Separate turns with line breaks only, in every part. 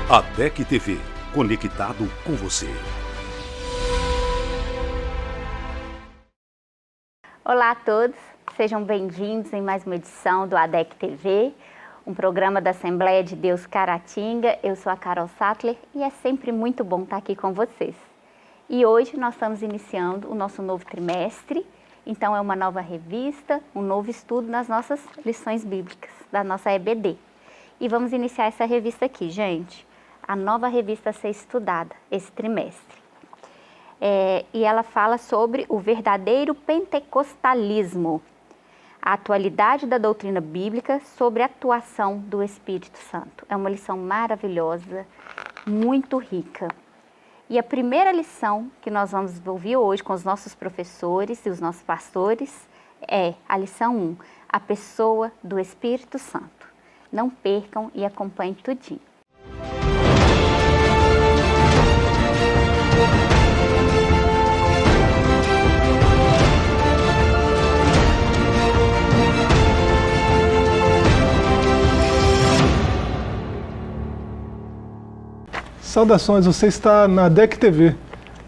ADEC TV, conectado com você.
Olá a todos, sejam bem-vindos em mais uma edição do ADEC TV, um programa da Assembleia de Deus Caratinga. Eu sou a Carol Sattler e é sempre muito bom estar aqui com vocês. E hoje nós estamos iniciando o nosso novo trimestre, então é uma nova revista, um novo estudo nas nossas lições bíblicas, da nossa EBD. E vamos iniciar essa revista aqui, gente, a nova revista a ser estudada esse trimestre. E ela fala sobre o verdadeiro pentecostalismo, a atualidade da doutrina bíblica sobre a atuação do Espírito Santo. É uma lição maravilhosa, muito rica. E a primeira lição que nós vamos desenvolver hoje com os nossos professores e os nossos pastores é a lição 1, a pessoa do Espírito Santo. Não percam e acompanhem tudinho.
Saudações, você está na ADEC TV.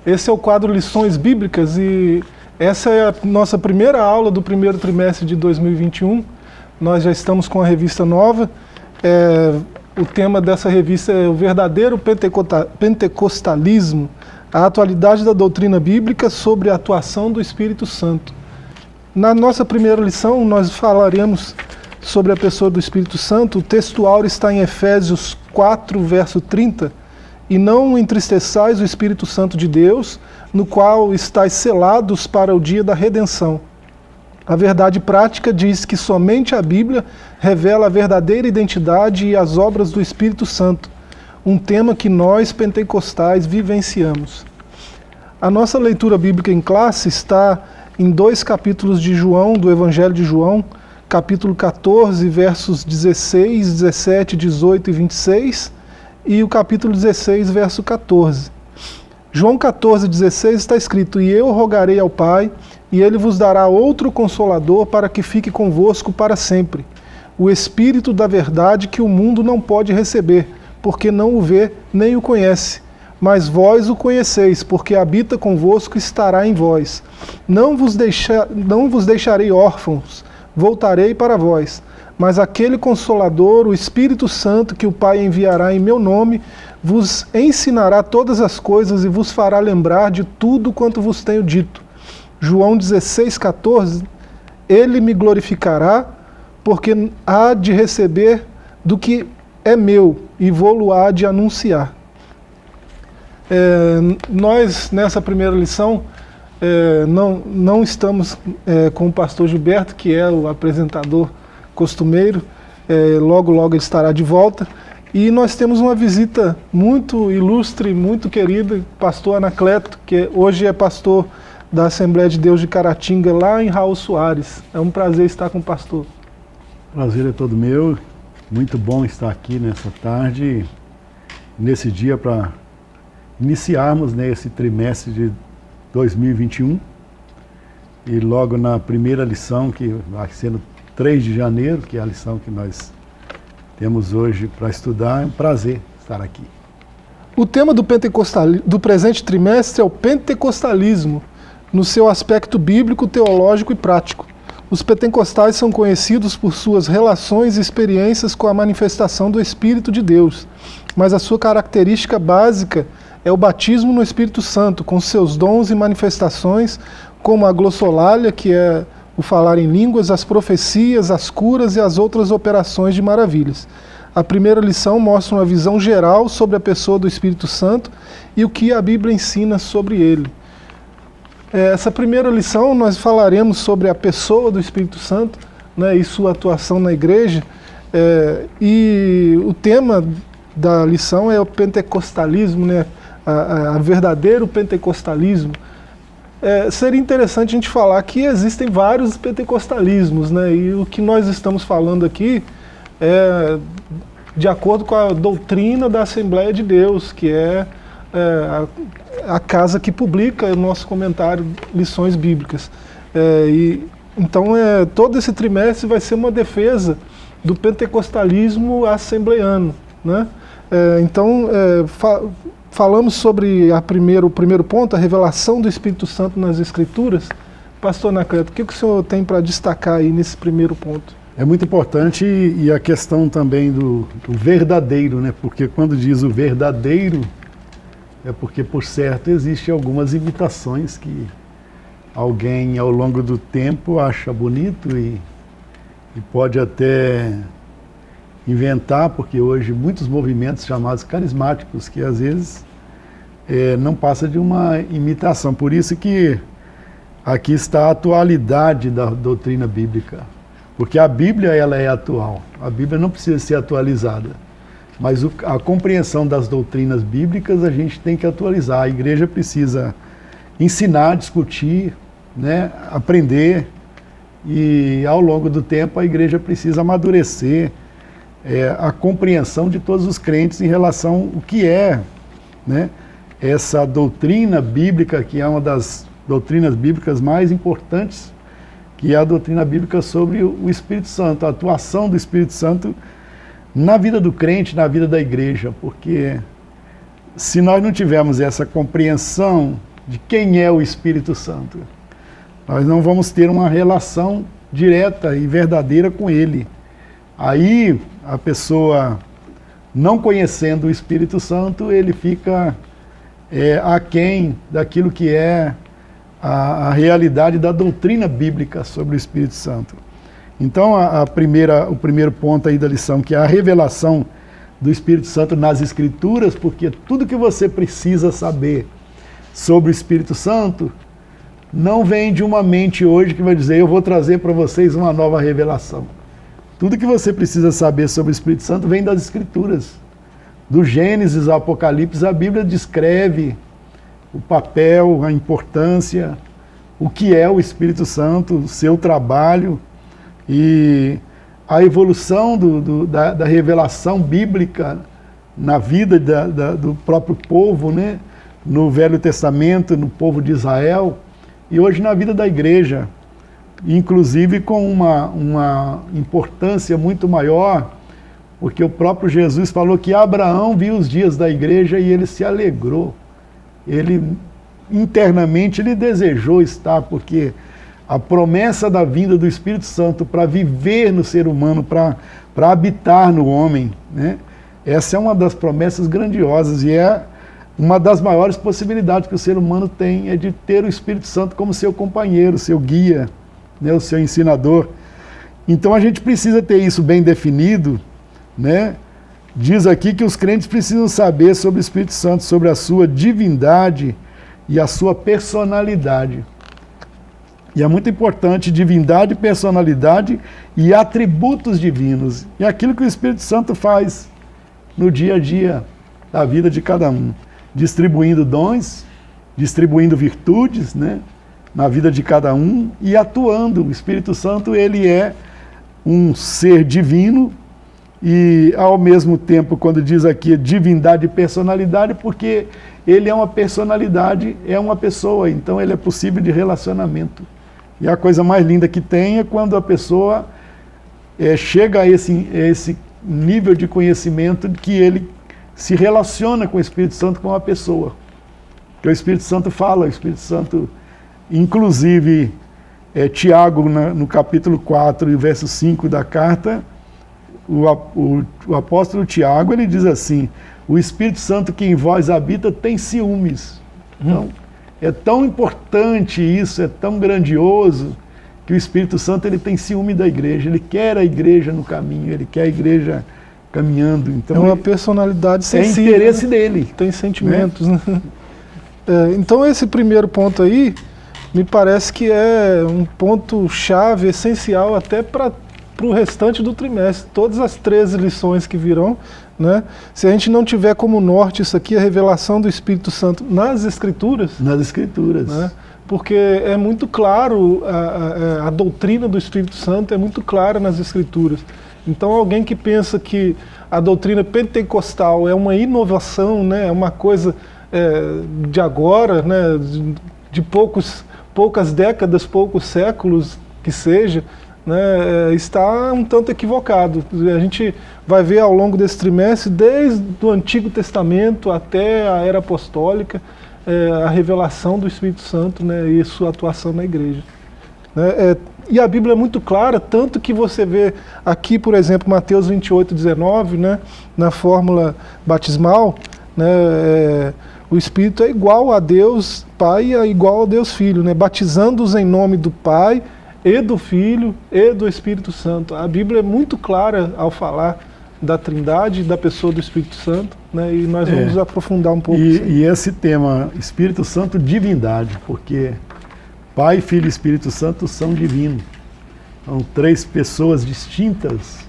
Esse é o quadro Lições Bíblicas e essa é a nossa primeira aula do primeiro trimestre de 2021. Nós já estamos com a revista nova. O tema dessa revista é o verdadeiro pentecostalismo, a atualidade da doutrina bíblica sobre a atuação do Espírito Santo. Na nossa primeira lição, nós falaremos sobre a pessoa do Espírito Santo. O textual está em Efésios 4, verso 30. E não entristeçais o Espírito Santo de Deus, no qual estáis selados para o dia da redenção. A verdade prática diz que somente a Bíblia revela a verdadeira identidade e as obras do Espírito Santo, um tema que nós, pentecostais, vivenciamos. A nossa leitura bíblica em classe está em 2 capítulos de João, do Evangelho de João, capítulo 14, versos 16, 17, 18 e 26, e o capítulo 16, verso 14. João 14, 16 está escrito: E eu rogarei ao Pai, e Ele vos dará outro Consolador para que fique convosco para sempre, o Espírito da verdade que o mundo não pode receber, porque não o vê nem o conhece. Mas vós o conheceis, porque habita convosco e estará em vós. Não vos deixarei órfãos, voltarei para vós. Mas aquele Consolador, o Espírito Santo, que o Pai enviará em meu nome, vos ensinará todas as coisas e vos fará lembrar de tudo quanto vos tenho dito. João 16, 14, Ele me glorificará, porque há de receber do que é meu e vou-lo há de anunciar. Nós, nessa primeira lição, não estamos com o pastor Gilberto, que é o apresentador costumeiro, logo ele estará de volta, e nós temos uma visita muito ilustre, muito querida, pastor Anacleto, que hoje é pastor da Assembleia de Deus de Caratinga, lá em Raul Soares. É um prazer estar com o pastor.
Prazer é todo meu, muito bom estar aqui nessa tarde, nesse dia para iniciarmos esse trimestre de 2021, e logo na primeira lição, que vai sendo 3 de janeiro, que é a lição que nós temos hoje para estudar. É um prazer estar aqui.
O tema do presente trimestre é o pentecostalismo, no seu aspecto bíblico, teológico e prático. Os pentecostais são conhecidos por suas relações e experiências com a manifestação do Espírito de Deus, mas a sua característica básica é o batismo no Espírito Santo, com seus dons e manifestações, como a glossolalia, que é o falar em línguas, as profecias, as curas e as outras operações de maravilhas. A primeira lição mostra uma visão geral sobre a pessoa do Espírito Santo e o que a Bíblia ensina sobre ele. Essa primeira lição nós falaremos sobre a pessoa do Espírito Santo, e sua atuação na igreja, e o tema da lição é o pentecostalismo, a verdadeiro pentecostalismo. Seria interessante a gente falar que existem vários pentecostalismos, e o que nós estamos falando aqui é de acordo com a doutrina da Assembleia de Deus, que é a casa que publica o nosso comentário Lições Bíblicas. Então, todo esse trimestre vai ser uma defesa do pentecostalismo assembleiano, né? Falamos sobre o primeiro ponto, a revelação do Espírito Santo nas Escrituras. Pastor Anacleto, o que o senhor tem para destacar aí nesse primeiro ponto?
É muito importante e a questão também do verdadeiro, né? Porque quando diz o verdadeiro, é porque, por certo, existem algumas imitações que alguém, ao longo do tempo, acha bonito e pode até inventar, porque hoje muitos movimentos chamados carismáticos, que às vezes não passa de uma imitação. Por isso que aqui está a atualidade da doutrina bíblica. Porque a Bíblia, ela é atual. A Bíblia não precisa ser atualizada. Mas a compreensão das doutrinas bíblicas a gente tem que atualizar. A igreja precisa ensinar, discutir, né, aprender. E ao longo do tempo a igreja precisa amadurecer a compreensão de todos os crentes em relação ao que é, né, essa doutrina bíblica, que é uma das doutrinas bíblicas mais importantes, que é a doutrina bíblica sobre o Espírito Santo, a atuação do Espírito Santo na vida do crente, na vida da igreja, porque se nós não tivermos essa compreensão de quem é o Espírito Santo, nós não vamos ter uma relação direta e verdadeira com ele. Aí a pessoa, não conhecendo o Espírito Santo, ele fica aquém daquilo que é a realidade da doutrina bíblica sobre o Espírito Santo. Então, o primeiro ponto aí da lição, que é a revelação do Espírito Santo nas Escrituras, porque tudo que você precisa saber sobre o Espírito Santo não vem de uma mente hoje que vai dizer, eu vou trazer para vocês uma nova revelação. Tudo que você precisa saber sobre o Espírito Santo vem das Escrituras. Do Gênesis ao Apocalipse, a Bíblia descreve o papel, a importância, o que é o Espírito Santo, o seu trabalho e a evolução da revelação bíblica na vida do próprio povo, né? No Velho Testamento, no povo de Israel, e hoje na vida da igreja, inclusive com uma importância muito maior, porque o próprio Jesus falou que Abraão viu os dias da igreja e ele se alegrou. Ele, internamente, ele desejou estar, porque a promessa da vinda do Espírito Santo para viver no ser humano, para habitar no homem, né? Essa é uma das promessas grandiosas e é uma das maiores possibilidades que o ser humano tem, é de ter o Espírito Santo como seu companheiro, seu guia, né, o seu ensinador. Então a gente precisa ter isso bem definido, né? Diz aqui que os crentes precisam saber sobre o Espírito Santo, sobre a sua divindade e a sua personalidade. E é muito importante divindade, personalidade e atributos divinos. E aquilo que o Espírito Santo faz no dia a dia da vida de cada um. Distribuindo dons, distribuindo virtudes, né, na vida de cada um e atuando. O Espírito Santo, ele é um ser divino e, ao mesmo tempo, quando diz aqui divindade e personalidade, porque ele é uma personalidade, é uma pessoa, então ele é possível de relacionamento. E a coisa mais linda que tem é quando a pessoa chega a esse nível de conhecimento que ele se relaciona com o Espírito Santo como uma pessoa. Que o Espírito Santo fala, o Espírito Santo, inclusive, Tiago, no capítulo 4 e verso 5 da carta, o apóstolo Tiago, ele diz assim, o Espírito Santo que em vós habita tem ciúmes. Então, é tão importante isso, é tão grandioso, que o Espírito Santo ele tem ciúme da igreja, ele quer a igreja no caminho, ele quer a igreja caminhando. Então,
é uma personalidade sensível.
É interesse dele.
Tem sentimentos, né? Então esse primeiro ponto aí, me parece que é um ponto-chave, essencial até para o restante do trimestre. Todas as 13 lições que virão, né? Se a gente não tiver como norte isso aqui, a revelação do Espírito Santo nas Escrituras.
Nas Escrituras.
Né? Porque é muito claro, a doutrina do Espírito Santo é muito clara nas Escrituras. Então alguém que pensa que a doutrina pentecostal é uma inovação, né, é uma coisa de agora, né, de poucas décadas, poucos séculos que seja, né, está um tanto equivocado. A gente vai ver ao longo desse trimestre, desde o Antigo Testamento até a Era Apostólica, a revelação do Espírito Santo, né, e sua atuação na igreja. E a Bíblia é muito clara, tanto que você vê aqui, por exemplo, Mateus 28:19, né, na fórmula batismal, né, o Espírito é igual a Deus Pai e é igual a Deus Filho, né, batizando-os em nome do Pai e do Filho e do Espírito Santo. A Bíblia é muito clara ao falar da Trindade, da pessoa do Espírito Santo, né, e nós vamos aprofundar um pouco.
E esse tema, Espírito Santo, divindade, porque Pai, Filho e Espírito Santo são divinos. São três pessoas distintas.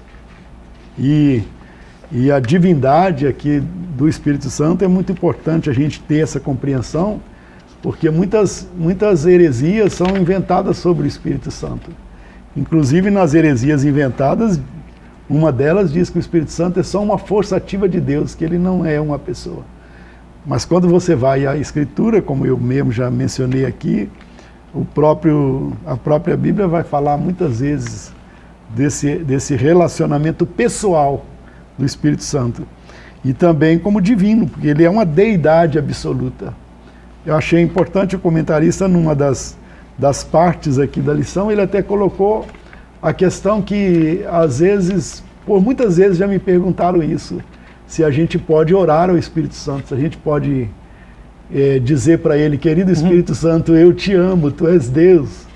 E a divindade aqui do Espírito Santo é muito importante a gente ter essa compreensão, porque muitas heresias são inventadas sobre o Espírito Santo. Inclusive nas heresias inventadas, uma delas diz que o Espírito Santo é só uma força ativa de Deus, que ele não é uma pessoa. Mas quando você vai à Escritura, como eu mesmo já mencionei aqui, a própria Bíblia vai falar muitas vezes desse relacionamento pessoal do Espírito Santo. E também como divino, porque ele é uma deidade absoluta. Eu achei importante o comentarista, numa das partes aqui da lição, ele até colocou a questão que, às vezes, por muitas vezes já me perguntaram isso, se a gente pode orar ao Espírito Santo, se a gente pode dizer para ele, querido Espírito Santo, eu te amo, tu és Deus.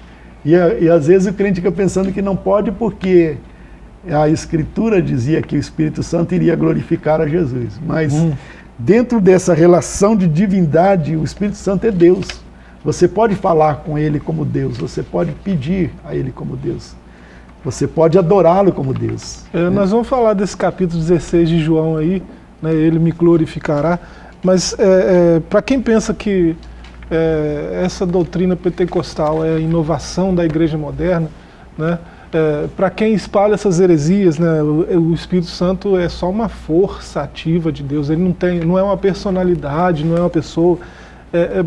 E às vezes o crente fica pensando que não pode porque a Escritura dizia que o Espírito Santo iria glorificar a Jesus. Mas dentro dessa relação de divindade, o Espírito Santo é Deus. Você pode falar com ele como Deus, você pode pedir a ele como Deus. Você pode adorá-lo como Deus.
Nós vamos falar desse capítulo 16 de João aí, né, ele me glorificará. Mas para quem pensa que essa doutrina pentecostal é a inovação da igreja moderna, né, para quem espalha essas heresias, né, o Espírito Santo é só uma força ativa de Deus, ele não é uma personalidade, não é uma pessoa.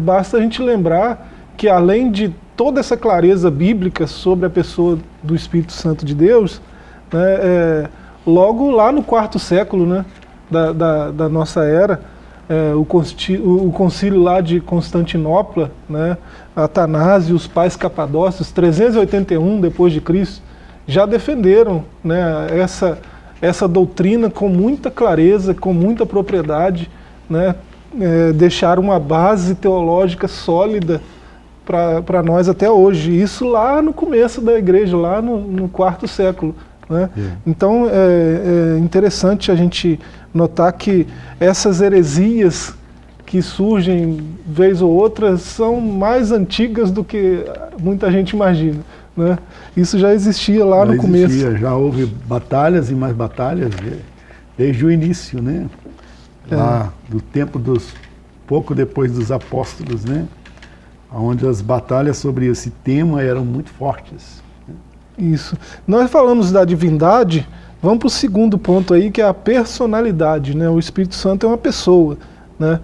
Basta a gente lembrar que, além de toda essa clareza bíblica sobre a pessoa do Espírito Santo de Deus, né, logo lá no 4º século, né, da nossa era, o concílio lá de Constantinopla, né, Atanásio e os pais capadócios, 381 depois de Cristo, já defenderam, né, essa doutrina com muita clareza, com muita propriedade, né, deixaram uma base teológica sólida para nós até hoje. Isso lá no começo da igreja, lá no 4º século. Né? Então é interessante a gente notar que essas heresias que surgem vez ou outra são mais antigas do que muita gente imagina. Né? Isso já existia lá no começo.
Já houve batalhas e mais batalhas desde o início, né? Lá do tempo pouco depois dos apóstolos, né? Onde as batalhas sobre esse tema eram muito fortes.
Isso. Nós falamos da divindade, vamos para o segundo ponto aí, que é a personalidade, né? O Espírito Santo é uma pessoa, né?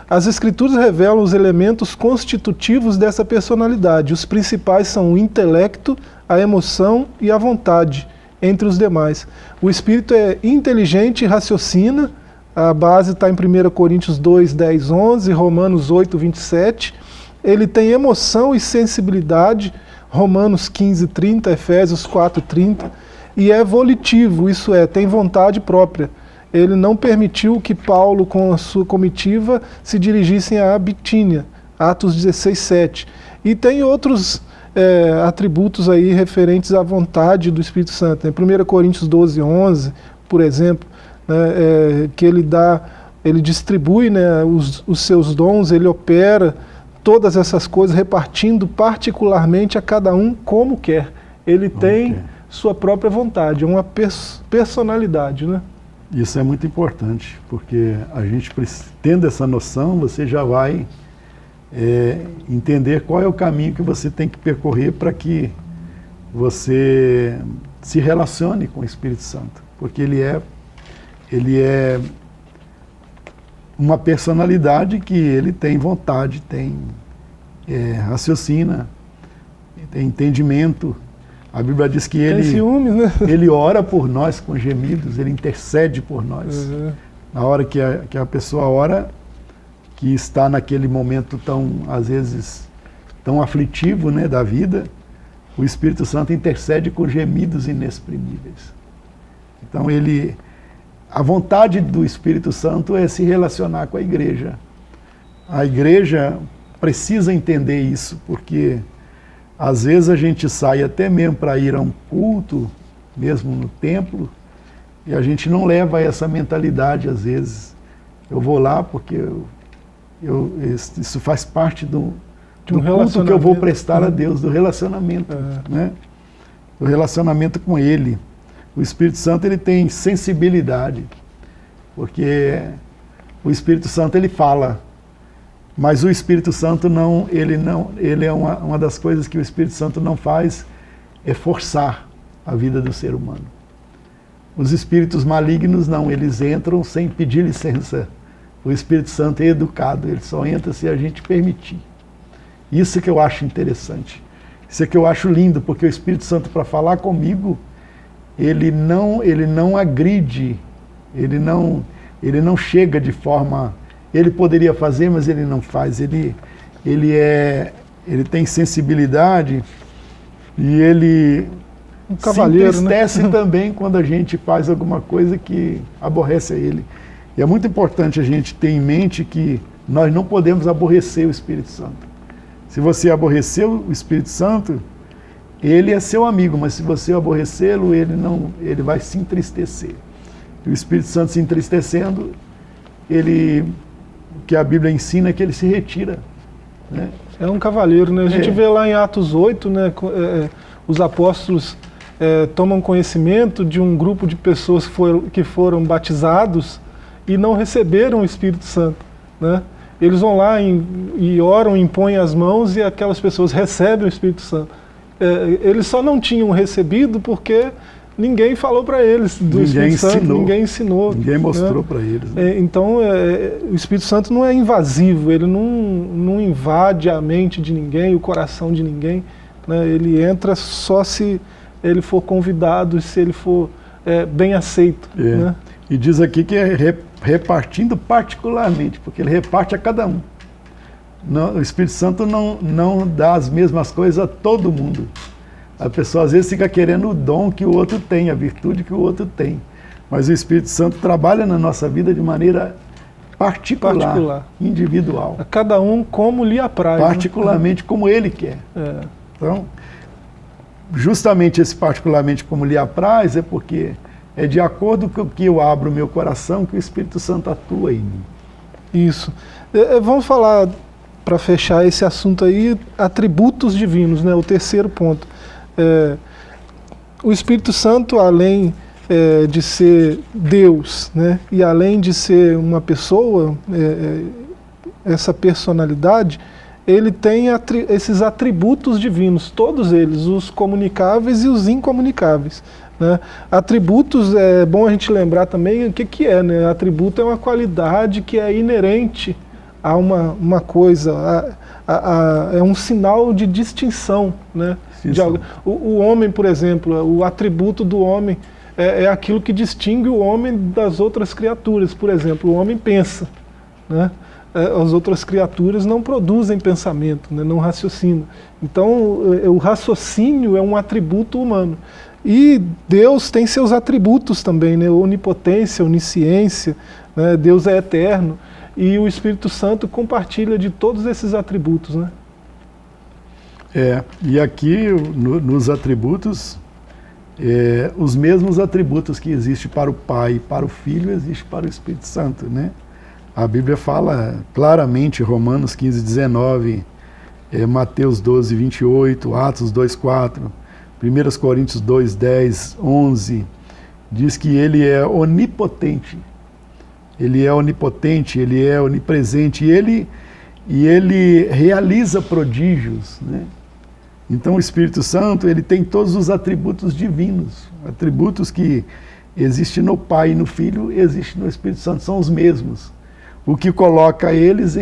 As Escrituras revelam os elementos constitutivos dessa personalidade. Os principais são o intelecto, a emoção e a vontade, entre os demais. O Espírito é inteligente e raciocina. A base está em 1 Coríntios 2, 10, 11, Romanos 8, 27. Ele tem emoção e sensibilidade, Romanos 15, 30, Efésios 4, 30. E é volitivo, isso é, tem vontade própria. Ele não permitiu que Paulo, com a sua comitiva, se dirigissem à Bitínia, Atos 16, 7. E tem outros atributos aí referentes à vontade do Espírito Santo. Né? 1 Coríntios 12, 11, por exemplo, né, que ele distribui, né, os seus dons, ele opera todas essas coisas, repartindo particularmente a cada um como quer. Ele tem sua própria vontade, é uma personalidade, né?
Isso é muito importante, porque a gente, tendo essa noção, você já vai entender qual é o caminho que você tem que percorrer para que você se relacione com o Espírito Santo, porque ele é uma personalidade que ele tem vontade, tem raciocina, tem entendimento, A Bíblia diz que
Tem ciúmes, né?
ele ora por nós com gemidos, ele intercede por nós. Na hora que a pessoa ora, que está naquele momento tão, às vezes, tão aflitivo, né, da vida, o Espírito Santo intercede com gemidos inexprimíveis. Então a vontade do Espírito Santo é se relacionar com a igreja. A igreja precisa entender isso, porque às vezes a gente sai até mesmo para ir a um culto, mesmo no templo, e a gente não leva essa mentalidade às vezes. Eu vou lá porque isso faz parte do culto que eu vou prestar a Deus, do relacionamento, né? Do relacionamento com Ele. O Espírito Santo, ele tem sensibilidade, porque o Espírito Santo, ele fala, mas o Espírito Santo ele é uma das coisas que o Espírito Santo não faz, é forçar a vida do ser humano. Os espíritos malignos não, eles entram sem pedir licença. O Espírito Santo é educado, ele só entra se a gente permitir. Isso que eu acho interessante. Isso é que eu acho lindo, porque o Espírito Santo, para falar comigo, ele não agride, ele não chega de forma... Ele poderia fazer, mas ele não faz. Ele tem sensibilidade e ele se entristece, né? Também quando a gente faz alguma coisa que aborrece a ele. E é muito importante a gente ter em mente que nós não podemos aborrecer o Espírito Santo. Se você aborrecer o Espírito Santo, ele é seu amigo, mas se você aborrecê-lo, ele vai se entristecer. E o Espírito Santo se entristecendo, o que a Bíblia ensina é que ele se retira, né? É
um cavaleiro, né? A gente vê lá em Atos 8, né, os apóstolos tomam conhecimento de um grupo de pessoas que foram batizados e não receberam o Espírito Santo, né? Eles vão lá e oram, impõem as mãos e aquelas pessoas recebem o Espírito Santo. Eles só não tinham recebido porque ninguém falou para eles do Espírito Santo, ninguém ensinou.
Ninguém mostrou, né, para eles. Né?
Então, o Espírito Santo não é invasivo, ele não invade a mente de ninguém, o coração de ninguém, né? Ele entra só se ele for convidado, se ele for bem aceito. Né?
E diz aqui que é repartindo particularmente, porque ele reparte a cada um. Não, o Espírito Santo não dá as mesmas coisas a todo mundo. A pessoa às vezes fica querendo o dom que o outro tem, a virtude que o outro tem. Mas o Espírito Santo trabalha na nossa vida de maneira particular. Individual.
A cada um como lhe apraz.
Particularmente, né? Como ele quer. Então, justamente esse particularmente como lhe apraz é porque é de acordo com o que eu abro o meu coração que o Espírito Santo atua em mim.
Isso. Vamos falar, para fechar esse assunto aí, atributos divinos, né? O terceiro ponto. O Espírito Santo, além de ser Deus, né, e além de ser uma pessoa, essa personalidade, ele tem esses atributos divinos, todos eles, os comunicáveis e os incomunicáveis. Né? Atributos, é bom a gente lembrar também o que é, né? Atributo é uma qualidade que é inerente a uma coisa, é um sinal de distinção, né? O homem, por exemplo, o atributo do homem é aquilo que distingue o homem das outras criaturas. Por exemplo, o homem pensa, né? As outras criaturas não produzem pensamento, né? Não raciocinam. Então, o raciocínio é um atributo humano. E Deus tem seus atributos também, né? Onipotência, onisciência, né? Deus é eterno. E o Espírito Santo compartilha de todos esses atributos, né?
E aqui nos atributos, os mesmos atributos que existem para o Pai e para o Filho, existem para o Espírito Santo, né? A Bíblia fala claramente, Romanos 15, 19, Mateus 12, 28, Atos 2, 4, 1 Coríntios 2, 10, 11, diz que ele é onipotente. Ele é onipotente, ele é onipresente, e ele realiza prodígios, né? Então o Espírito Santo, ele tem todos os atributos divinos, atributos que existem no Pai e no Filho, existem no Espírito Santo, são os mesmos. O que coloca eles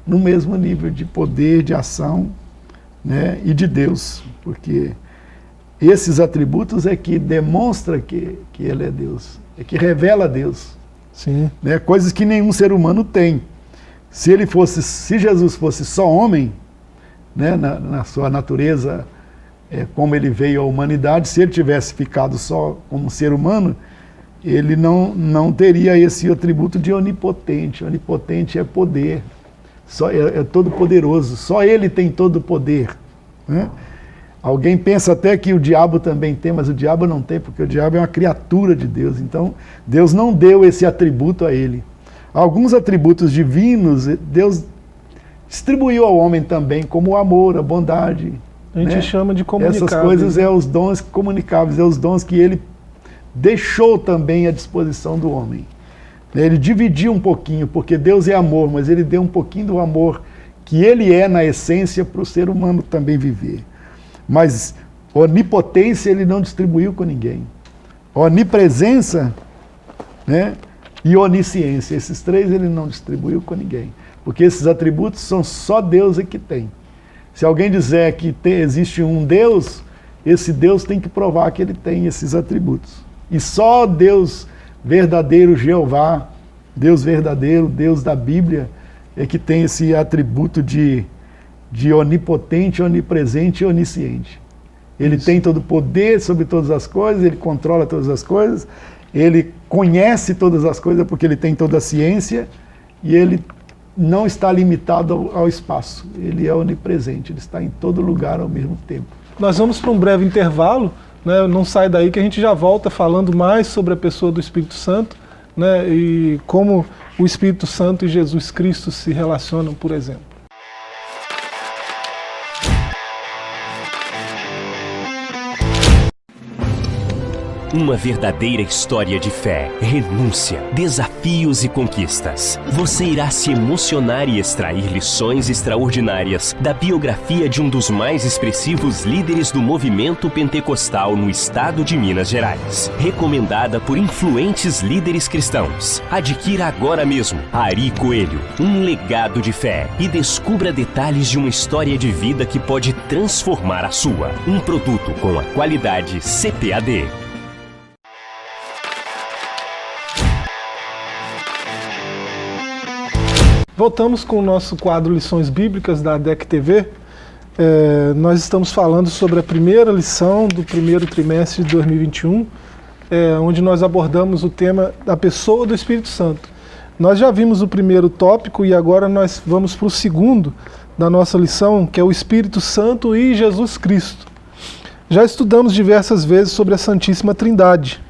no mesmo nível de poder, de ação, né, e de Deus, porque esses atributos é que demonstra que ele é Deus, é que revela Deus.
Sim.
Né? Coisas que nenhum ser humano tem. Se Jesus fosse só homem, né, na sua natureza, como ele veio à humanidade, se ele tivesse ficado só como ser humano, ele não teria esse atributo de onipotente. Onipotente é poder, é todo poderoso, só ele tem todo o poder. Né? Alguém pensa até que o diabo também tem, mas o diabo não tem, porque o diabo é uma criatura de Deus. Então, Deus não deu esse atributo a ele. Alguns atributos divinos, Deus distribuiu ao homem também, como o amor, a bondade.
A gente chama de comunicáveis.
Essas coisas é os dons comunicáveis, é os dons que ele deixou também à disposição do homem. Ele dividiu um pouquinho, porque Deus é amor, mas ele deu um pouquinho do amor que ele é na essência para o ser humano também viver. Mas onipotência ele não distribuiu com ninguém. Onipresença, né, e onisciência, esses três ele não distribuiu com ninguém. Porque esses atributos são só Deus que tem. Se alguém dizer que existe um Deus, esse Deus tem que provar que ele tem esses atributos. E só Deus verdadeiro, Jeová, Deus verdadeiro, Deus da Bíblia, é que tem esse atributo de onipotente, onipresente e onisciente. Ele tem todo o poder sobre todas as coisas, ele controla todas as coisas, ele conhece todas as coisas porque ele tem toda a ciência e ele não está limitado ao espaço. Ele é onipresente, ele está em todo lugar ao mesmo tempo.
Nós vamos para um breve intervalo, né? Não sai daí que a gente já volta falando mais sobre a pessoa do Espírito Santo, né? E como o Espírito Santo e Jesus Cristo se relacionam, por exemplo.
Uma verdadeira história de fé, renúncia, desafios e conquistas. Você irá se emocionar e extrair lições extraordinárias da biografia de um dos mais expressivos líderes do movimento pentecostal no estado de Minas Gerais. Recomendada por influentes líderes cristãos. Adquira agora mesmo Ari Coelho, um legado de fé, e descubra detalhes de uma história de vida que pode transformar a sua. Um produto com a qualidade CPAD.
Voltamos com o nosso quadro Lições Bíblicas da ADEC TV. Nós estamos falando sobre a primeira lição do primeiro trimestre de 2021, onde nós abordamos o tema da pessoa do Espírito Santo. Nós já vimos o primeiro tópico e agora nós vamos para o segundo da nossa lição, que é o Espírito Santo e Jesus Cristo. Já estudamos diversas vezes sobre a Santíssima Trindade.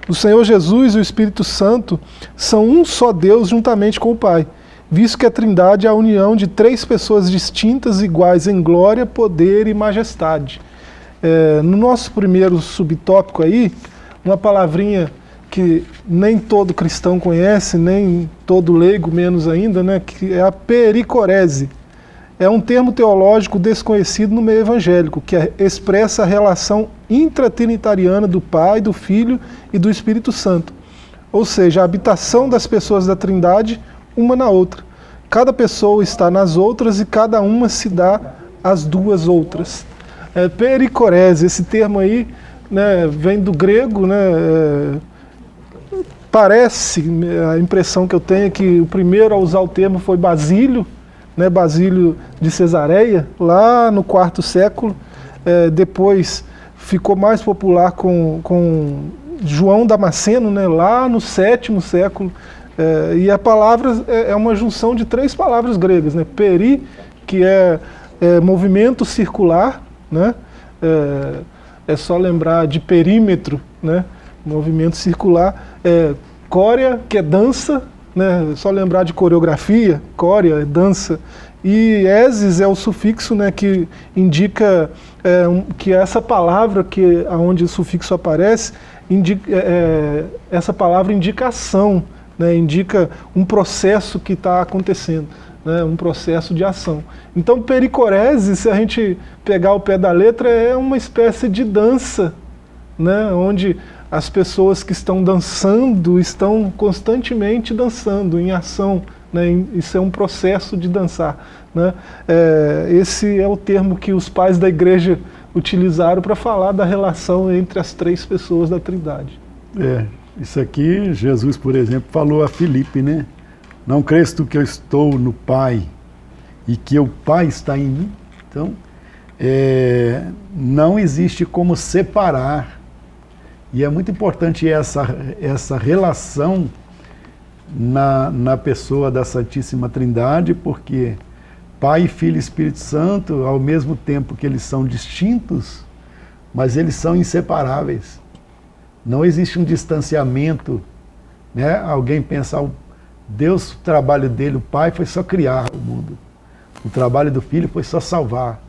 O Senhor Jesus e o Espírito Santo são um só Deus juntamente com o Pai, visto que a Trindade é a união de três pessoas distintas, iguais em glória, poder e majestade. No nosso primeiro subtópico aí, uma palavrinha que nem todo cristão conhece, nem todo leigo menos ainda, né, que é a pericorese. É um termo teológico desconhecido no meio evangélico, que expressa a relação intratrinitariana do Pai, do Filho e do Espírito Santo. Ou seja, a habitação das pessoas da Trindade uma na outra. Cada pessoa está nas outras e cada uma se dá às duas outras. Pericorese, esse termo aí, né, vem do grego, né, parece, a impressão que eu tenho é que o primeiro a usar o termo foi Basílio, né, Basílio de Cesareia, lá no IV século. Depois ficou mais popular com João Damasceno, né, lá no VII século. E a palavra é uma junção de três palavras gregas, né? Peri, que é movimento circular, né? É só lembrar de perímetro, né? Movimento circular. Córea, que é dança, né? É só lembrar de coreografia, córea é dança. E eses é o sufixo, né, que indica que essa palavra, onde o sufixo aparece, essa palavra indica ação, né, indica um processo que está acontecendo, né, um processo de ação. Então, pericorese, se a gente pegar o pé da letra, é uma espécie de dança, né, onde as pessoas que estão dançando estão constantemente dançando, em ação, né, isso é um processo de dançar, né. Esse é o termo que os pais da igreja utilizaram para falar da relação entre as três pessoas da Trindade.
Isso aqui, Jesus, por exemplo, falou a Filipe, né? Não crês tu que eu estou no Pai e que o Pai está em mim? Então, não existe como separar. E é muito importante essa relação na pessoa da Santíssima Trindade, porque Pai, Filho e Espírito Santo, ao mesmo tempo que eles são distintos, mas eles são inseparáveis. Não existe um distanciamento, né? Alguém pensa, Deus, o trabalho dele, o Pai, foi só criar o mundo. O trabalho do Filho foi só salvar.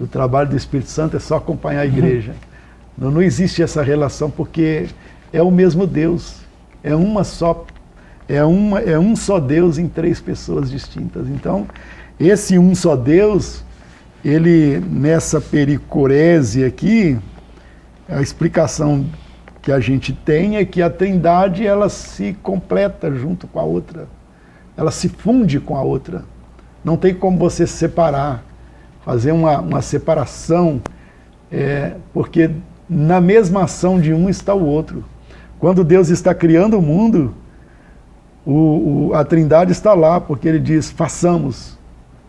O trabalho do Espírito Santo é só acompanhar a igreja. Não existe essa relação, porque é o mesmo Deus. É um só Deus em três pessoas distintas. Então, esse um só Deus, ele, nessa pericorese aqui, a explicação que a gente tem é que a Trindade, ela se completa junto com a outra. Ela se funde com a outra. Não tem como você separar, fazer uma separação, porque na mesma ação de um está o outro. Quando Deus está criando o mundo, a Trindade está lá, porque ele diz, façamos,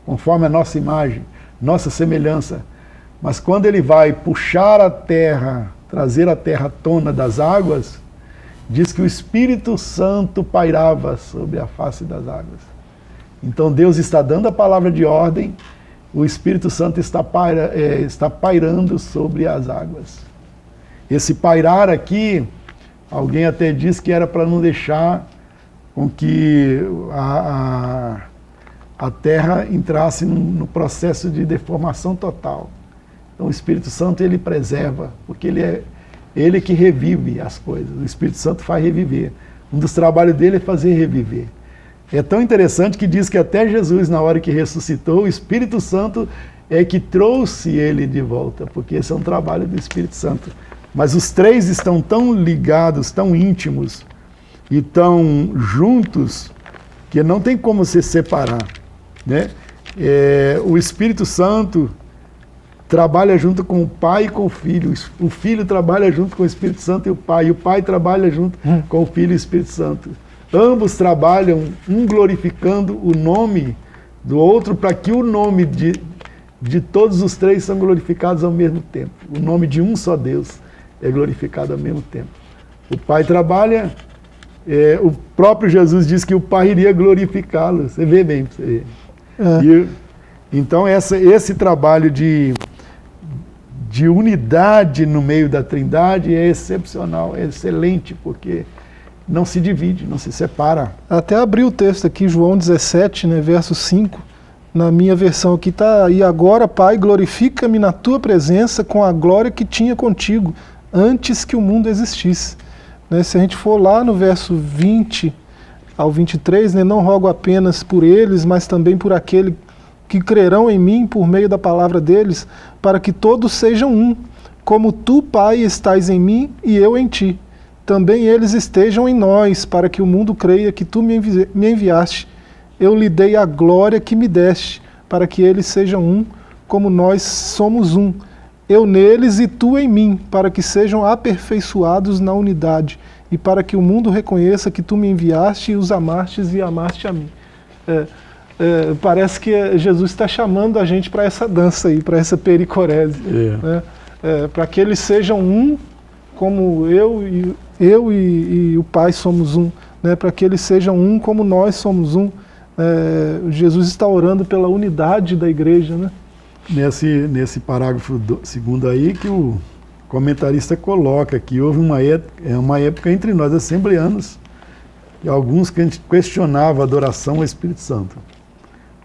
conforme a nossa imagem, nossa semelhança. Mas quando ele vai puxar a terra, trazer a terra à tona das águas, diz que o Espírito Santo pairava sobre a face das águas. Então Deus está dando a palavra de ordem, o Espírito Santo está pairando sobre as águas. Esse pairar aqui, alguém até diz que era para não deixar com que a terra entrasse no processo de deformação total. Então o Espírito Santo, ele preserva, porque ele que revive as coisas. O Espírito Santo faz reviver. Um dos trabalhos dele é fazer reviver. É tão interessante que diz que até Jesus, na hora que ressuscitou, o Espírito Santo é que trouxe ele de volta, porque esse é um trabalho do Espírito Santo. Mas os três estão tão ligados, tão íntimos e tão juntos, que não tem como se separar, né? O Espírito Santo trabalha junto com o Pai e com o Filho. O Filho trabalha junto com o Espírito Santo e o Pai trabalha junto com o Filho e o Espírito Santo. Ambos trabalham, um glorificando o nome do outro, para que o nome de todos os três são glorificados ao mesmo tempo. O nome de um só Deus é glorificado ao mesmo tempo. O Pai trabalha, o próprio Jesus disse que o Pai iria glorificá-lo. Você vê bem, você vê. Então esse trabalho de unidade no meio da Trindade é excepcional, é excelente, porque não se divide, não se separa.
Até abri o texto aqui, João 17, né, verso 5, na minha versão aqui está, e agora, Pai, glorifica-me na tua presença com a glória que tinha contigo, antes que o mundo existisse. Né, se a gente for lá no verso 20 ao 23, né, não rogo apenas por eles, mas também por aquele que crerão em mim por meio da palavra deles, para que todos sejam um, como tu, Pai, estás em mim e eu em ti. Também eles estejam em nós, para que o mundo creia que tu me enviaste. Eu lhe dei a glória que me deste, para que eles sejam um, como nós somos um. Eu neles e tu em mim, para que sejam aperfeiçoados na unidade, e para que o mundo reconheça que tu me enviaste e os amastes e amaste a mim. Parece que Jesus está chamando a gente para essa dança aí, para essa pericorese. Né? Para que eles sejam um, como eu e o Pai somos um, né? Para que eles sejam um como nós somos um. Jesus está orando pela unidade da igreja, né?
Nesse parágrafo segundo aí, que o comentarista coloca que houve uma época entre nós assembleanos, e alguns questionavam a adoração ao Espírito Santo.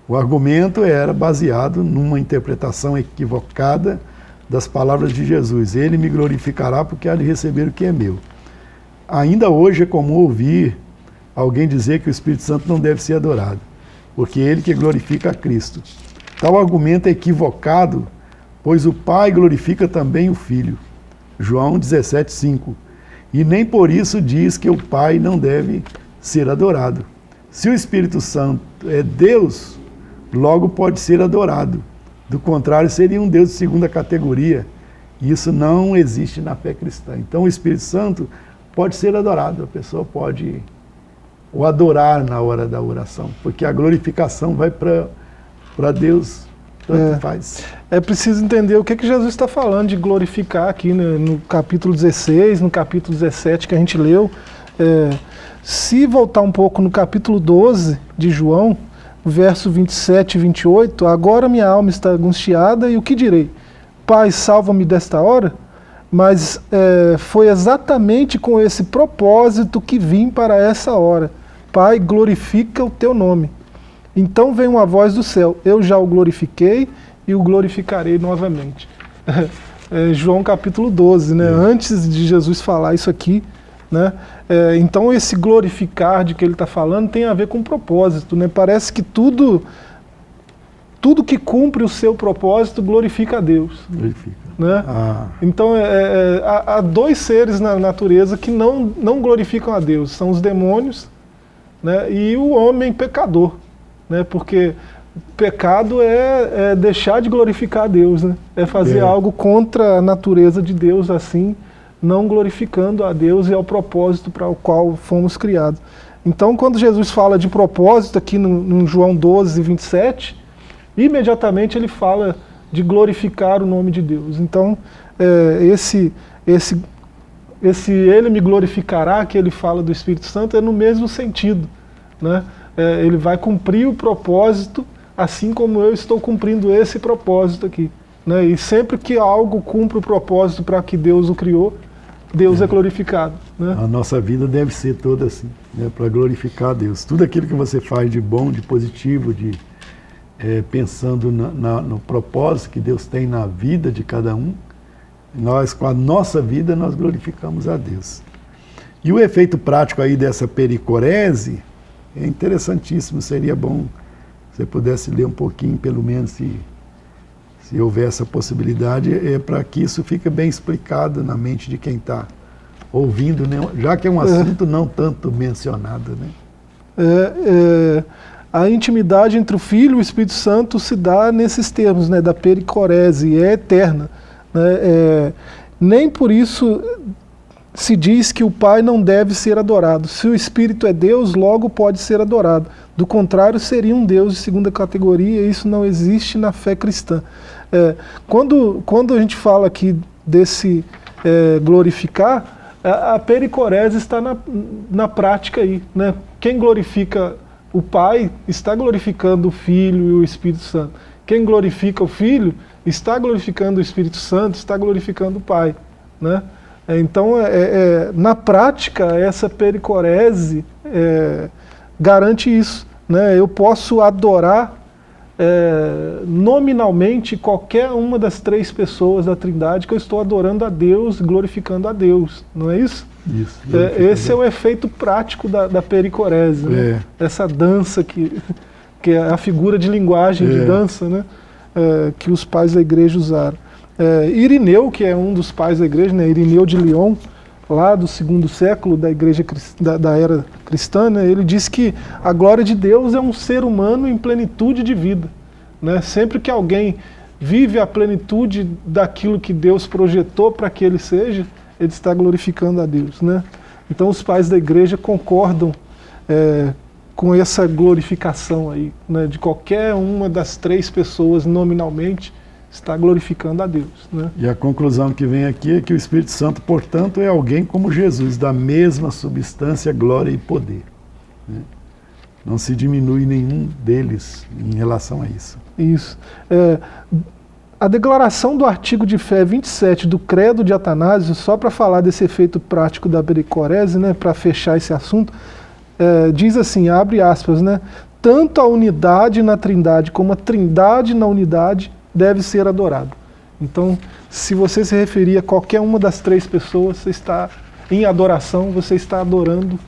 O argumento era baseado numa interpretação equivocada das palavras de Jesus. Ele me glorificará porque há de receber o que é meu. Ainda hoje é comum ouvir alguém dizer que o Espírito Santo não deve ser adorado, porque é ele que glorifica a Cristo. Tal argumento é equivocado, pois o Pai glorifica também o Filho. João 17,5. E nem por isso diz que o Pai não deve ser adorado. Se o Espírito Santo é Deus, logo pode ser adorado. Do contrário, seria um Deus de segunda categoria, Isso não existe na fé cristã. Então o Espírito Santo pode ser adorado, a pessoa pode o adorar na hora da oração, porque a glorificação vai para Deus, tanto faz.
É preciso entender o que Jesus está falando de glorificar aqui, né, no capítulo 16, no capítulo 17 que a gente leu. Se voltar um pouco no capítulo 12 de João, verso 27 e 28, agora minha alma está angustiada e o que direi? Pai, salva-me desta hora? Mas foi exatamente com esse propósito que vim para essa hora. Pai, glorifica o teu nome. Então vem uma voz do céu, eu já o glorifiquei e o glorificarei novamente. João capítulo 12, né? Antes de Jesus falar isso aqui, né? Então esse glorificar de que ele está falando tem a ver com propósito, né? Parece que tudo que cumpre o seu propósito glorifica a Deus.
Glorifica.
Né? Então há dois seres na natureza que não glorificam a Deus, são os demônios, né? E o homem pecador, né? Porque pecado é deixar de glorificar a Deus, né? É fazer algo contra a natureza de Deus, assim, não glorificando a Deus e ao propósito para o qual fomos criados. Então, quando Jesus fala de propósito aqui no João 12, 27, imediatamente ele fala de glorificar o nome de Deus. Então, esse ele me glorificará, que ele fala do Espírito Santo, é no mesmo sentido, né? Ele vai cumprir o propósito, assim como eu estou cumprindo esse propósito aqui, né? E sempre que algo cumpre o propósito para que Deus o criou, Deus é glorificado, né? A
nossa vida deve ser toda assim, né? Para glorificar a Deus. Tudo aquilo que você faz de bom, de positivo, pensando no propósito que Deus tem na vida de cada um, nós, com a nossa vida, nós glorificamos a Deus. E o efeito prático aí dessa pericorese é interessantíssimo, seria bom se você pudesse ler um pouquinho, pelo menos, se houver essa possibilidade, para que isso fique bem explicado na mente de quem está ouvindo, né? Já que é um assunto não tanto mencionado, né?
A intimidade entre o Filho e o Espírito Santo se dá nesses termos, né, da pericorese, é eterna, né? Nem por isso se diz que o Pai não deve ser adorado. Se o Espírito é Deus, logo pode ser adorado. Do contrário, seria um Deus de segunda categoria, e isso não existe na fé cristã. Quando a gente fala aqui desse glorificar, a pericorese está na prática aí, né? Quem glorifica o Pai está glorificando o Filho e o Espírito Santo. Quem glorifica o Filho está glorificando o Espírito Santo, está glorificando o Pai, né? Então, na prática, essa pericorese garante isso, né? Eu posso adorar nominalmente qualquer uma das três pessoas da Trindade, que eu estou adorando a Deus, glorificando a Deus, não é isso?
Isso.
Esse é o efeito prático da pericorese, né? Essa dança que é a figura de linguagem de dança, né? Que os pais da igreja usaram. Irineu, que é um dos pais da igreja, né? Irineu de Lyon, lá do 2º século da igreja da era cristã, né? Ele diz que a glória de Deus é um ser humano em plenitude de vida, né? Sempre que alguém vive a plenitude daquilo que Deus projetou para que ele seja, ele está glorificando a Deus, né? Então os pais da igreja concordam com essa glorificação aí, né? De qualquer uma das três pessoas nominalmente está glorificando a Deus, né?
E a conclusão que vem aqui é que o Espírito Santo, portanto, é alguém como Jesus, da mesma substância, glória e poder, né? Não se diminui nenhum deles em relação a isso.
Isso. A declaração do artigo de fé 27 do Credo de Atanásio, só para falar desse efeito prático da pericorese, né, para fechar esse assunto, diz assim, abre aspas, né, tanto a unidade na Trindade como a Trindade na unidade deve ser adorado. Então, se você se referir a qualquer uma das três pessoas, você está em adoração, você está adorando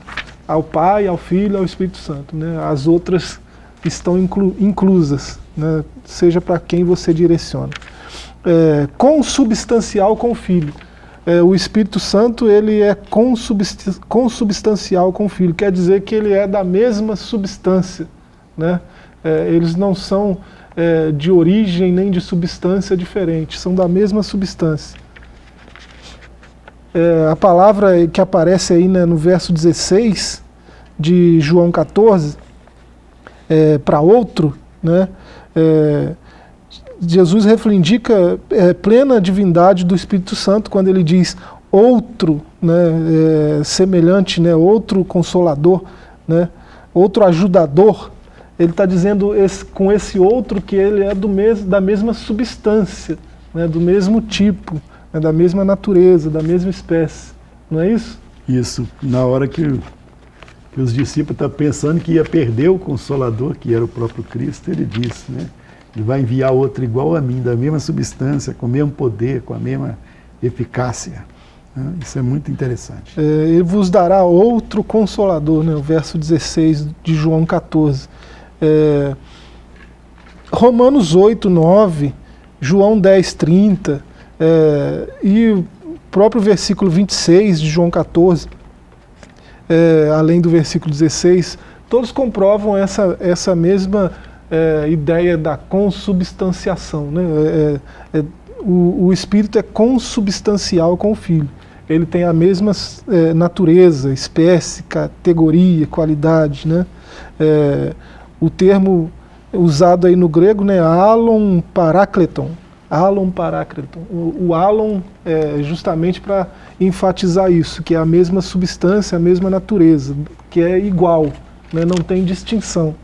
ao Pai, ao Filho e ao Espírito Santo, né? As outras estão inclusas, né? Seja para quem você direciona. Consubstancial com o Filho. O Espírito Santo, ele é consubstancial com o Filho, quer dizer que ele é da mesma substância, né? Eles não são de origem nem de substância diferente, são da mesma substância, a palavra que aparece aí, né, no verso 16 de João 14, para outro, né, Jesus reivindica plena divindade do Espírito Santo quando ele diz outro, né, semelhante, né, outro consolador, né, outro ajudador. Ele está dizendo com esse outro que ele é da mesma substância, né, do mesmo tipo, né, da mesma natureza, da mesma espécie. Não é isso?
Isso. Na hora que os discípulos estão pensando que ia perder o Consolador, que era o próprio Cristo, ele disse, né? Ele vai enviar outro igual a mim, da mesma substância, com o mesmo poder, com a mesma eficácia. Né? Isso é muito interessante.
Ele vos dará outro Consolador, né? O verso 16 de João 14. Romanos 8, 9, João 10, 30, e o próprio versículo 26 de João 14, além do versículo 16, todos comprovam essa mesma ideia da consubstanciação, né? O Espírito é consubstancial com o Filho. Ele tem a mesma natureza, espécie, categoria, qualidade, né? O termo usado aí no grego, né, alon parakleton. Alon parakleton. O alon é justamente para enfatizar isso, que é a mesma substância, a mesma natureza, que é igual, né, não tem distinção.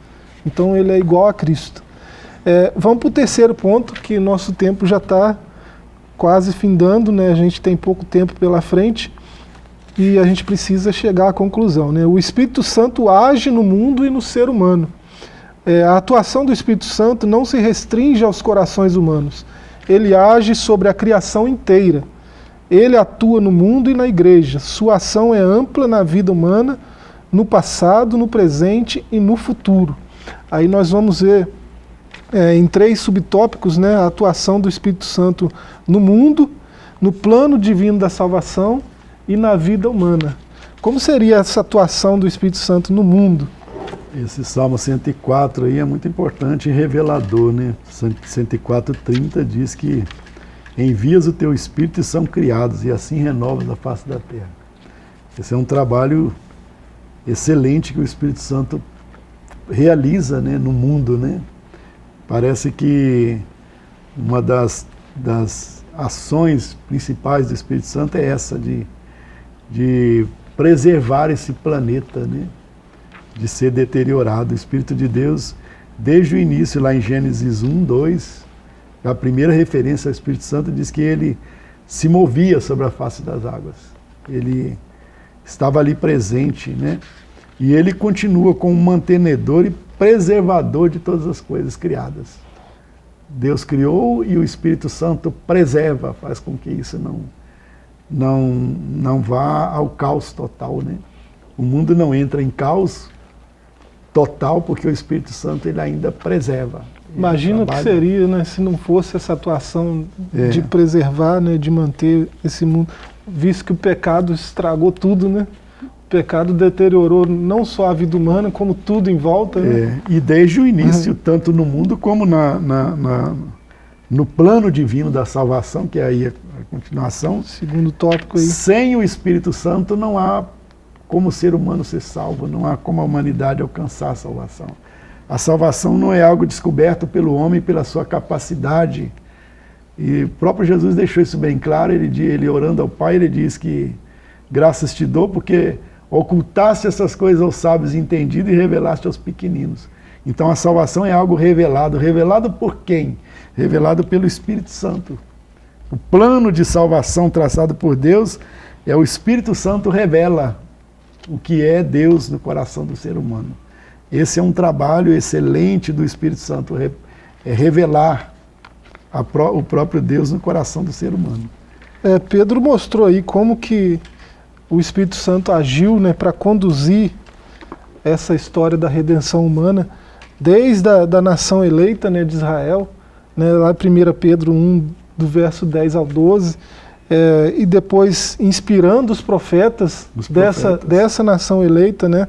Então ele é igual a Cristo. Vamos para o terceiro ponto, que nosso tempo já está quase findando, né? A gente tem pouco tempo pela frente e a gente precisa chegar à conclusão, né? O Espírito Santo age no mundo e no ser humano. A atuação do Espírito Santo não se restringe aos corações humanos. Ele age sobre a criação inteira. Ele atua no mundo e na igreja. Sua ação é ampla na vida humana, no passado, no presente e no futuro. Aí nós vamos ver em 3 subtópicos, né, a atuação do Espírito Santo no mundo, no plano divino da salvação e na vida humana. Como seria essa atuação do Espírito Santo no mundo?
Esse Salmo 104 aí é muito importante e revelador, né? 104:30 diz que envias o teu Espírito e são criados, e assim renovas a face da terra. Esse é um trabalho excelente que o Espírito Santo realiza, né, no mundo, né? Parece que uma das ações principais do Espírito Santo é essa, de preservar esse planeta, né, de ser deteriorado. O Espírito de Deus, desde o início, lá em Gênesis 1, 2, a primeira referência ao Espírito Santo diz que ele se movia sobre a face das águas. Ele estava ali presente, né? E ele continua como mantenedor e preservador de todas as coisas criadas. Deus criou e o Espírito Santo preserva, faz com que isso não vá ao caos total, né? O mundo não entra em caos total porque o Espírito Santo ele ainda preserva.
Imagina o que seria, né, se não fosse essa atuação de preservar, né, de manter esse mundo, visto que o pecado estragou tudo, né? O pecado deteriorou não só a vida humana, como tudo em volta. Né?
E desde o início, tanto no mundo como no plano divino da salvação, que é aí a continuação.
Segundo tópico aí.
Sem o Espírito Santo não há como o ser humano ser salvo, não há como a humanidade alcançar a salvação. A salvação não é algo descoberto pelo homem pela sua capacidade. E o próprio Jesus deixou isso bem claro, ele orando ao Pai, ele diz que graças te dou porque ocultaste essas coisas aos sábios entendidos e revelaste aos pequeninos. Então a salvação é algo revelado. Revelado por quem? Revelado pelo Espírito Santo. O plano de salvação traçado por Deus é o Espírito Santo revela o que é Deus no coração do ser humano. Esse é um trabalho excelente do Espírito Santo, revelar o próprio Deus no coração do ser humano.
Pedro mostrou aí como que o Espírito Santo agiu, né, para conduzir essa história da redenção humana, desde a nação eleita, né, de Israel, né, lá em 1 Pedro 1, do verso 10 ao 12, e depois inspirando os profetas, dessa nação eleita, né,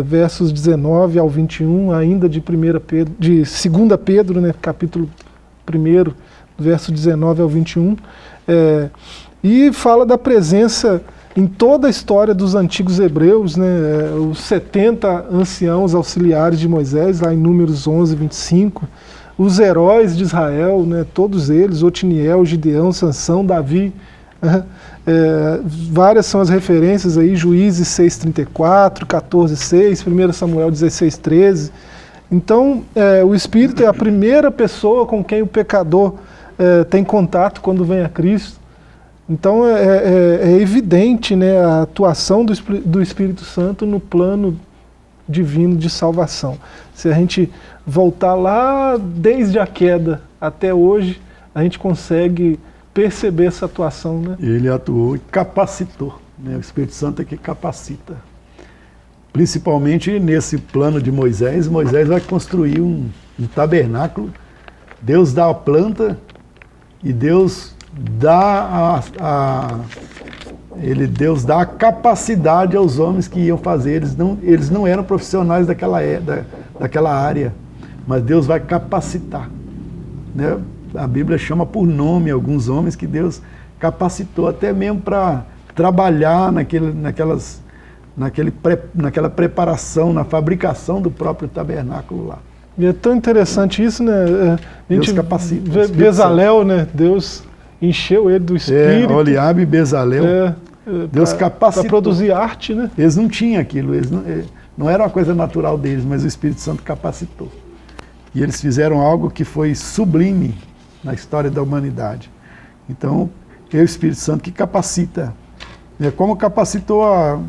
versos 19 ao 21, ainda de 2 Pedro, né, capítulo 1, verso 19 ao 21, E fala da presença em toda a história dos antigos hebreus, né, os 70 anciãos auxiliares de Moisés, lá em Números 11, 25, os heróis de Israel, né, todos eles, Otiniel, Gideão, Sansão, Davi, várias são as referências aí, Juízes 6:34, 14:6, 1 Samuel 16:13. Então, o Espírito é a primeira pessoa com quem o pecador tem contato quando vem a Cristo. Então, é evidente, né, a atuação do Espírito Santo no plano divino de salvação. Se a gente voltar lá desde a queda até hoje, a gente consegue perceber essa atuação, né?
Ele atuou e capacitou, né? O Espírito Santo é que capacita. Principalmente nesse plano de Moisés, Moisés vai construir um tabernáculo, Deus dá a planta e Deus dá Deus dá a capacidade aos homens que iam fazer. Eles não eram profissionais daquela área, mas Deus vai capacitar, né? A Bíblia chama por nome alguns homens que Deus capacitou até mesmo para trabalhar naquela preparação, na fabricação do próprio tabernáculo lá.
E é tão interessante isso, né? A gente
Deus capacita.
vê Bezalel, né? Deus encheu ele do Espírito.
Oliabe e Bezalel. Deus capacitou.
Para produzir arte, né?
Eles não tinham aquilo, não era uma coisa natural deles, mas o Espírito Santo capacitou. E eles fizeram algo que foi sublime na história da humanidade. Então, é o Espírito Santo que capacita. Como capacitou a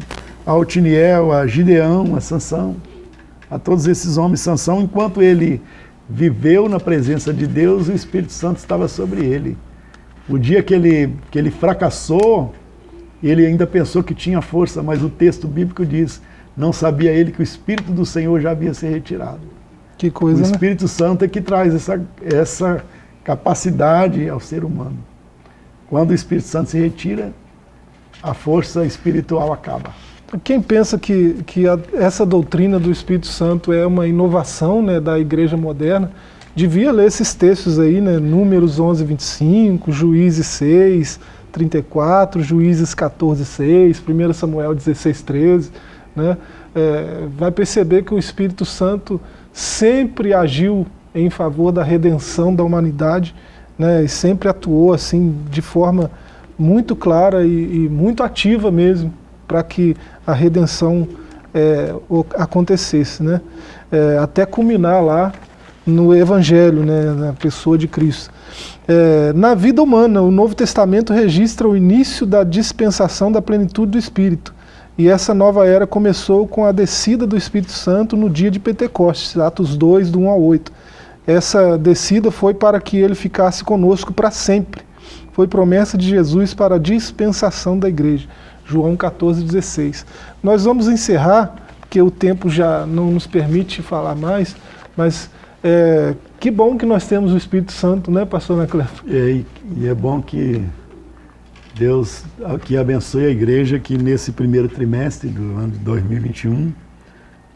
Otiniel, a Gideão, a Sansão, a todos esses homens. Sansão, enquanto ele viveu na presença de Deus, o Espírito Santo estava sobre ele. O dia que ele fracassou, ele ainda pensou que tinha força, mas o texto bíblico diz, não sabia ele que o Espírito do Senhor já havia se retirado.
Que coisa,
o Espírito Santo é que traz essa capacidade ao ser humano. Quando o Espírito Santo se retira, a força espiritual acaba.
Quem pensa que essa doutrina do Espírito Santo é uma inovação, né, da igreja moderna, devia ler esses textos aí, né, Números 11, 25, Juízes 6, 34, Juízes 14, 6, 1 Samuel 16, 13, né? Vai perceber que o Espírito Santo sempre agiu em favor da redenção da humanidade, né? E sempre atuou assim de forma muito clara e muito ativa mesmo para que a redenção acontecesse, né? Até culminar lá no Evangelho, né, na pessoa de Cristo. Na vida humana, o Novo Testamento registra o início da dispensação da plenitude do Espírito. E essa nova era começou com a descida do Espírito Santo no dia de Pentecostes, Atos 2, do 1 ao 8. Essa descida foi para que ele ficasse conosco para sempre. Foi promessa de Jesus para a dispensação da igreja. João 14, 16. Nós vamos encerrar, porque o tempo já não nos permite falar mais, mas que bom que nós temos o Espírito Santo, né, pastor Anacleto?
E é bom que Deus que abençoe a igreja, que nesse primeiro trimestre do ano de 2021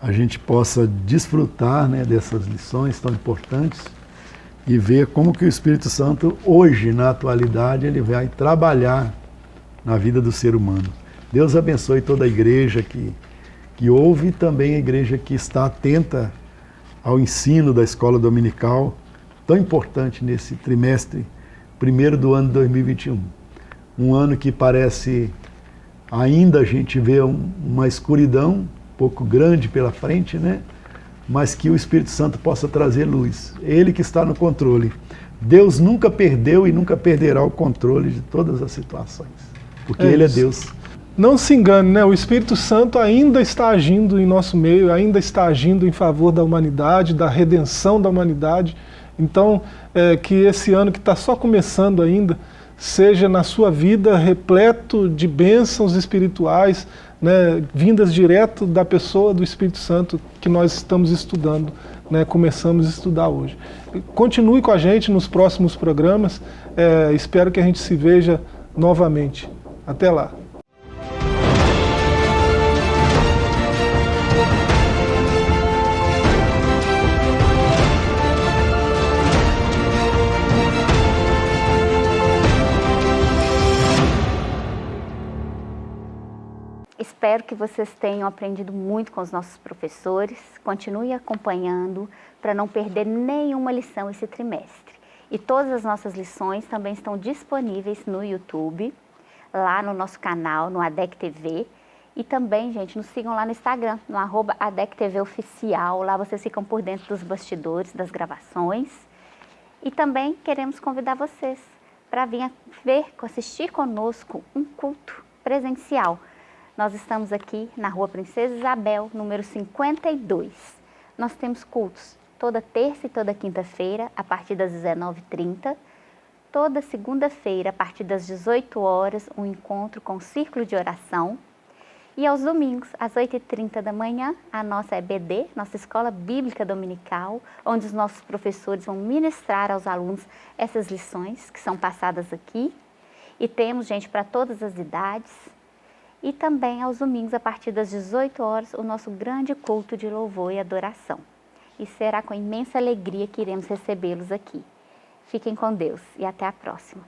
a gente possa desfrutar, né, dessas lições tão importantes e ver como que o Espírito Santo hoje, na atualidade, ele vai trabalhar na vida do ser humano. Deus abençoe toda a igreja que ouve e também a igreja que está atenta ao ensino da escola dominical, tão importante nesse trimestre primeiro do ano de 2021. Um ano que parece ainda a gente vê uma escuridão um pouco grande pela frente, né? Mas que o Espírito Santo possa trazer luz. Ele que está no controle. Deus nunca perdeu e nunca perderá o controle de todas as situações, porque Ele é Deus.
Não se engane, né? O Espírito Santo ainda está agindo em nosso meio, ainda está agindo em favor da humanidade, da redenção da humanidade. Então, que esse ano que está só começando ainda, seja na sua vida repleto de bênçãos espirituais, né, vindas direto da pessoa do Espírito Santo que nós estamos estudando, né, começamos a estudar hoje. Continue com a gente nos próximos programas, espero que a gente se veja novamente. Até lá.
Espero que vocês tenham aprendido muito com os nossos professores. Continue acompanhando para não perder nenhuma lição esse trimestre. E todas as nossas lições também estão disponíveis no YouTube, lá no nosso canal, no ADEC TV. E também, gente, nos sigam lá no Instagram, no @ADECTVOficial. Lá vocês ficam por dentro dos bastidores, das gravações. E também queremos convidar vocês para vir assistir conosco um culto presencial. Nós estamos aqui na Rua Princesa Isabel, número 52. Nós temos cultos toda terça e toda quinta-feira, a partir das 19h30. Toda segunda-feira, a partir das 18 horas, um encontro com círculo de oração. E aos domingos, às 8h30 da manhã, a nossa EBD, nossa Escola Bíblica Dominical, onde os nossos professores vão ministrar aos alunos essas lições que são passadas aqui. E temos, gente, para todas as idades. E também aos domingos, a partir das 18 horas, o nosso grande culto de louvor e adoração. E será com imensa alegria que iremos recebê-los aqui. Fiquem com Deus e até a próxima.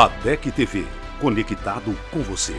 ADEC TV, conectado com você.